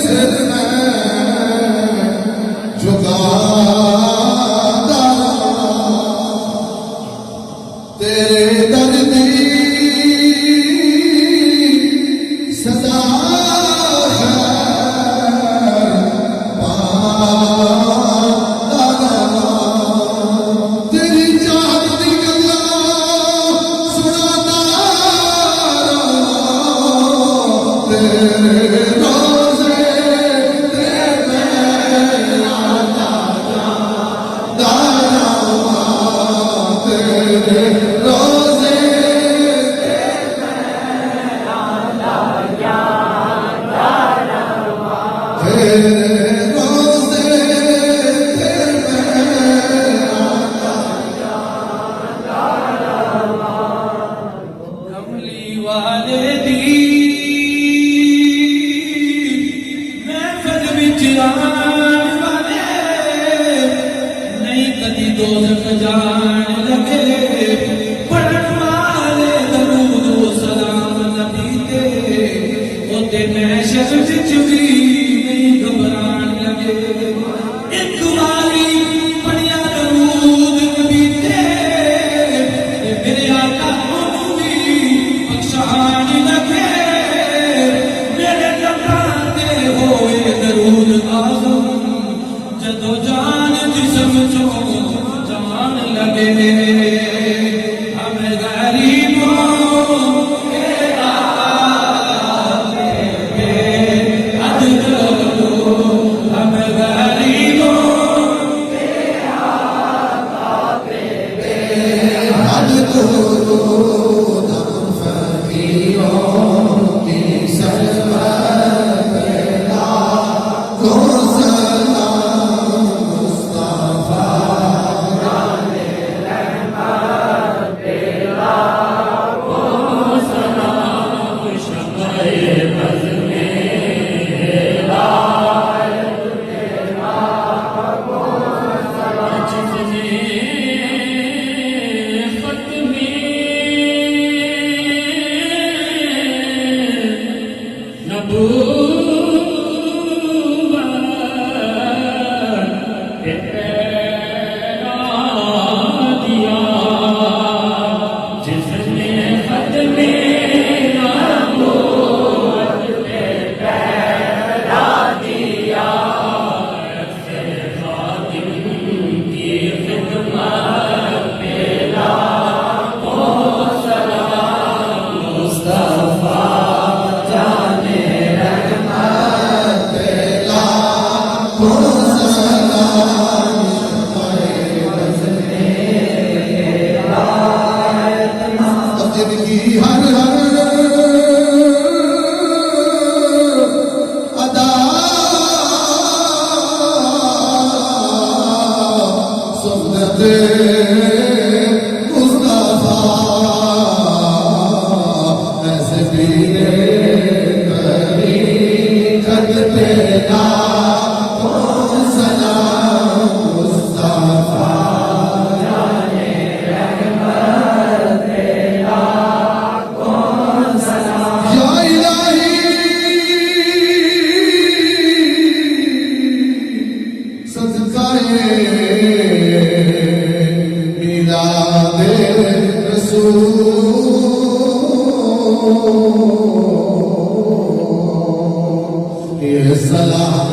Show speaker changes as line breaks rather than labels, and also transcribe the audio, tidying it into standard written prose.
सिर में झुकाता तेरे दर्द सदा तेरी चाहत दी गल्लां सुनाता तेरे रोज़े तेरे आता दारा तेरे रोज़े
जान लगे पढ़न वाले दरूद व सलाम नबी ते ओते महशर विच भी नहीं घबरान लगे एक वारी पढ़िया दरूद नबी ते मेरे आका ओनू भी बख्शान लगे मेरे लब्बां ते होए दरूद आज़म जदों जान जिस्म चों लगे हम गरीबों के हद करो हम गरीबों के
हद करो हम फकीरों की सरमत पेला को सलाम मुस्तफा हर अदा सुन्नत मुस्तफा ऐसे पीरे कभी खत पेला सलाम मुस्तफा ये सलाम